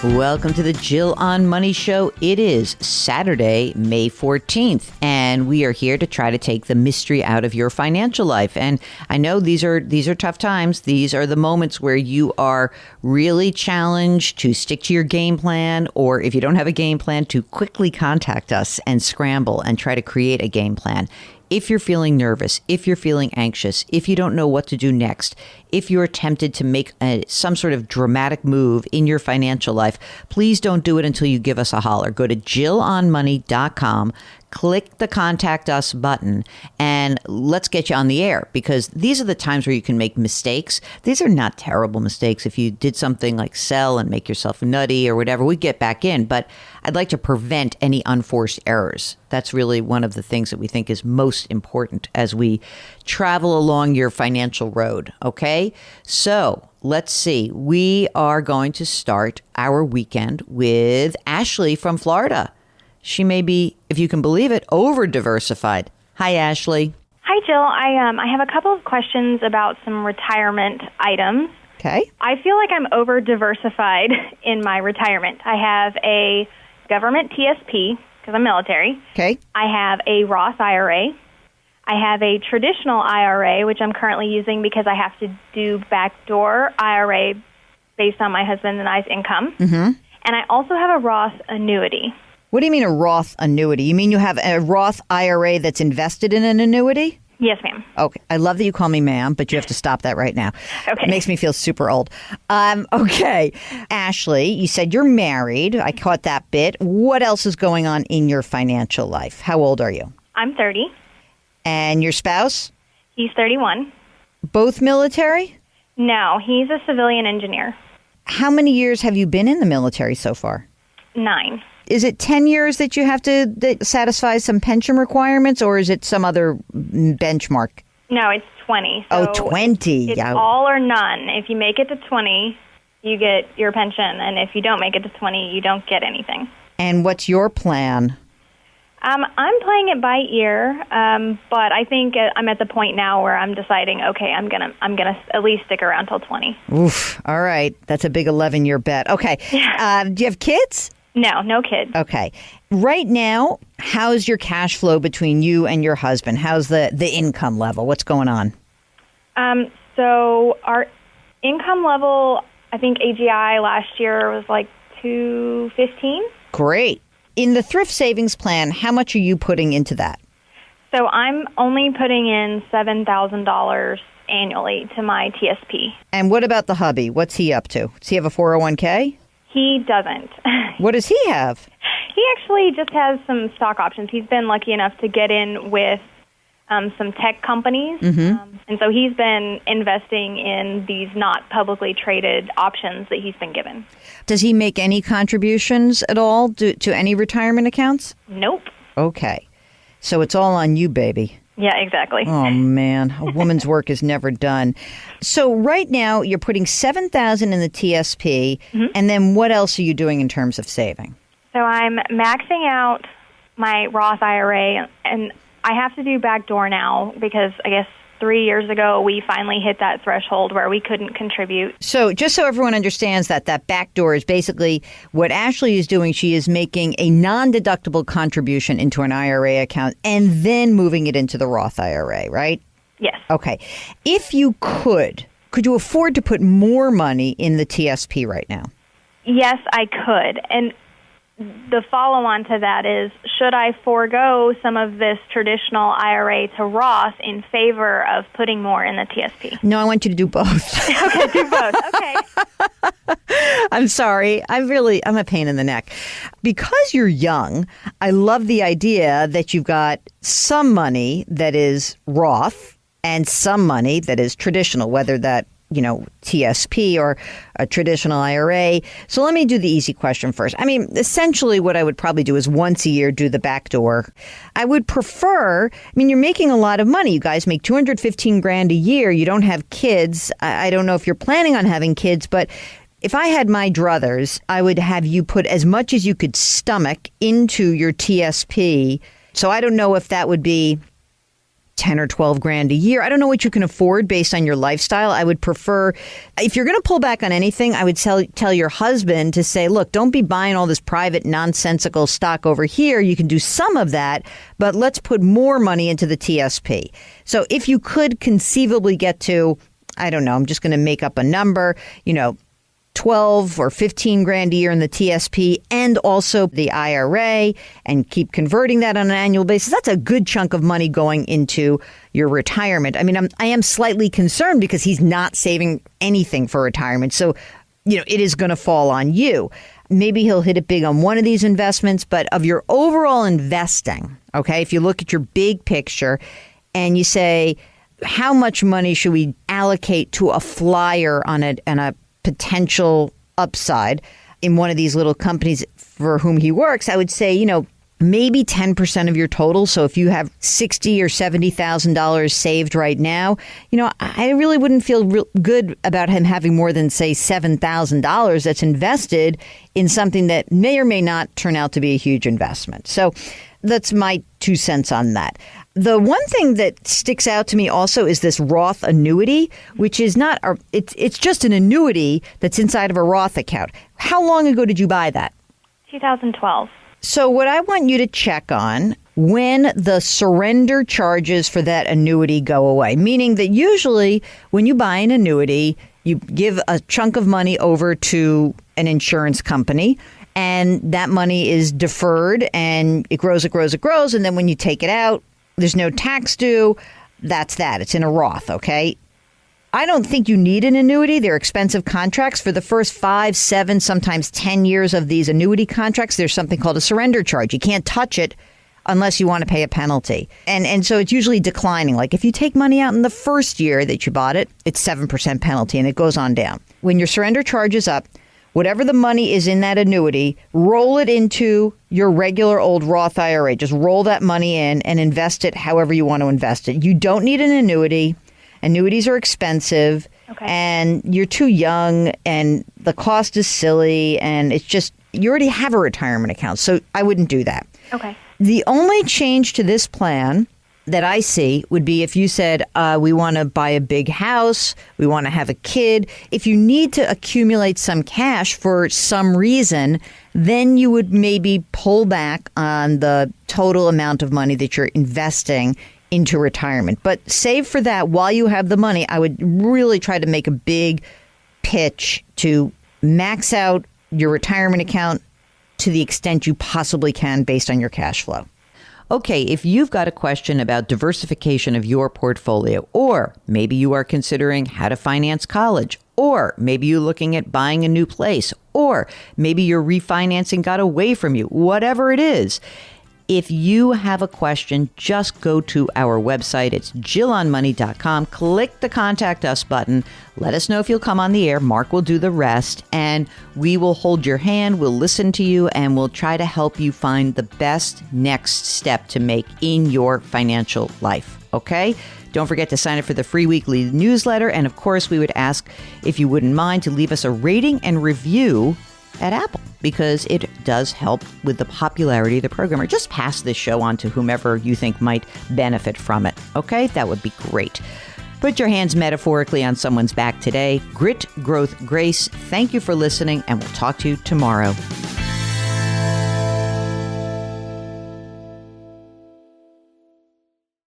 Welcome to the Jill on Money Show. It is Saturday, May 14th, and we are here to try to take the mystery out of your financial life. And I know these are tough times. These are the moments where you are really challenged to stick to your game plan, or if you don't have a game plan, to quickly contact us and scramble and try to create a game plan. If you're feeling nervous, if you're feeling anxious, if you don't know what to do next, if you're tempted to make some sort of dramatic move in your financial life, please don't do it until you give us a holler. Go to jillonmoney.com, click the Contact Us button, and let's get you on the air, because these are the times where you can make mistakes. These are not terrible mistakes. If you did something like sell and make yourself nutty or whatever, we'd get back in. But I'd like to prevent any unforced errors. That's really one of the things that we think is most important as we travel along your financial road. Okay? So let's see. We are going to start our weekend with Ashley from Florida. She may be, if you can believe it, over diversified. Hi, Ashley. Hi, Jill. I have a couple of questions about some retirement items. Okay. I feel like I'm over diversified in my retirement. I have a government TSP because I'm military. Okay. I have a Roth IRA. I have a traditional IRA, which I'm currently using because I have to do backdoor IRA based on my husband and I's income. Mm-hmm. And I also have a Roth annuity. What do you mean a Roth annuity? You mean you have a Roth IRA that's invested in an annuity? Yes, ma'am. Okay. I love that you call me ma'am, but you have to stop that right now. Okay. It makes me feel super old. Okay. Ashley, you said you're married. I caught that bit. What else is going on in your financial life? How old are you? I'm 30. And your spouse? He's 31. Both military? No, he's a civilian engineer. How many years have you been in the military so far? 9. Is it 10 years that you have to satisfy some pension requirements, or is it some other benchmark? No, it's 20. So 20. It's all or none. If you make it to 20, you get your pension. And if you don't make it to 20, you don't get anything. And what's your plan? I'm playing it by ear, but I think I'm at the point now where I'm deciding, okay, I'm gonna at least stick around till 20. Oof. All right. That's a big 11-year bet. Okay. Yeah. Do you have kids? No kids. Okay. Right now, how's your cash flow between you and your husband? How's the income level? What's going on? So our income level, I think AGI last year was like $215. Great. In the thrift savings plan, how much are you putting into that? So I'm only putting in $7,000 annually to my TSP. And what about the hubby? What's he up to? Does he have a 401k? He doesn't. What does he have? He actually just has some stock options. He's been lucky enough to get in with some tech companies. Mm-hmm. And so he's been investing in these not publicly traded options that he's been given. Does he make any contributions at all to any retirement accounts? Nope. Okay. So it's all on you, baby. Yeah, exactly. Oh, man. A woman's work is never done. So right now you're putting $7,000 in the TSP. Mm-hmm. And then what else are you doing in terms of saving? So I'm maxing out my Roth IRA, and I have to do backdoor now because I guess 3 years ago we finally hit that threshold where we couldn't contribute. So just so everyone understands that backdoor is basically what Ashley is doing. She is making a non-deductible contribution into an IRA account and then moving it into the Roth IRA, right? Yes. Okay. If you could you afford to put more money in the TSP right now? Yes, I could. And the follow-on to that is, should I forego some of this traditional IRA to Roth in favor of putting more in the TSP? No, I want you to do both. Okay, do both. Okay. I'm sorry. I'm a pain in the neck. Because you're young, I love the idea that you've got some money that is Roth and some money that is traditional, whether that TSP or a traditional IRA. So let me do the easy question first. I mean, essentially what I would probably do is once a year do the backdoor. I would prefer, you're making a lot of money. You guys make $215,000 a year. You don't have kids. I don't know if you're planning on having kids, but if I had my druthers, I would have you put as much as you could stomach into your TSP. So I don't know if that would be 10 or 12 grand a year. I don't know what you can afford based on your lifestyle. I would prefer, if you're going to pull back on anything, I would tell your husband to say, look, don't be buying all this private nonsensical stock over here. You can do some of that, but let's put more money into the TSP. So if you could conceivably get to, I don't know, I'm just going to make up a number, 12 or 15 grand a year in the TSP and also the IRA, and keep converting that on an annual basis, that's a good chunk of money going into your retirement. I mean, I am slightly concerned because he's not saving anything for retirement. So, it is going to fall on you. Maybe he'll hit it big on one of these investments, but of your overall investing, okay, if you look at your big picture and you say, how much money should we allocate to a flyer on a potential upside in one of these little companies for whom he works, I would say, maybe 10% of your total. So if you have $60,000 or $70,000 saved right now, I really wouldn't feel good about him having more than, say, $7,000 that's invested in something that may or may not turn out to be a huge investment. So that's my 2 cents on that. The one thing that sticks out to me also is this Roth annuity, which is not, it's just an annuity that's inside of a Roth account. How long ago did you buy that? 2012. So what I want you to check on when the surrender charges for that annuity go away, meaning that usually when you buy an annuity, you give a chunk of money over to an insurance company, and that money is deferred and it grows. And then when you take it out, there's no tax due. That's that. It's in a Roth, okay? I don't think you need an annuity. They're expensive contracts. For the first 5, 7, sometimes 10 years of these annuity contracts, there's something called a surrender charge. You can't touch it unless you want to pay a penalty. And so it's usually declining. Like if you take money out in the first year that you bought it, it's 7% penalty, and it goes on down. When your surrender charge is up, whatever the money is in that annuity, roll it into your regular old Roth IRA. Just roll that money in and invest it however you want to invest it. You don't need an annuity. Annuities are expensive, and you're too young, and the cost is silly, and it's just, you already have a retirement account, so I wouldn't do that. Okay. The only change to this plan that I see would be if you said, we want to buy a big house, we want to have a kid. If you need to accumulate some cash for some reason, then you would maybe pull back on the total amount of money that you're investing into retirement. But save for that while you have the money. I would really try to make a big pitch to max out your retirement account to the extent you possibly can based on your cash flow. Okay, if you've got a question about diversification of your portfolio, or maybe you are considering how to finance college, or maybe you're looking at buying a new place, or maybe your refinancing got away from you, whatever it is, if you have a question, just go to our website. It's jillonmoney.com. Click the Contact Us button. Let us know if you'll come on the air. Mark will do the rest, and we will hold your hand. We'll listen to you, and we'll try to help you find the best next step to make in your financial life. Okay? Don't forget to sign up for the free weekly newsletter. And of course, we would ask if you wouldn't mind to leave us a rating and review at Apple, because it does help with the popularity of the program, or just pass this show on to whomever you think might benefit from it. Okay, that would be great. Put your hands metaphorically on someone's back today. Grit, growth, grace. Thank you for listening, and we'll talk to you tomorrow.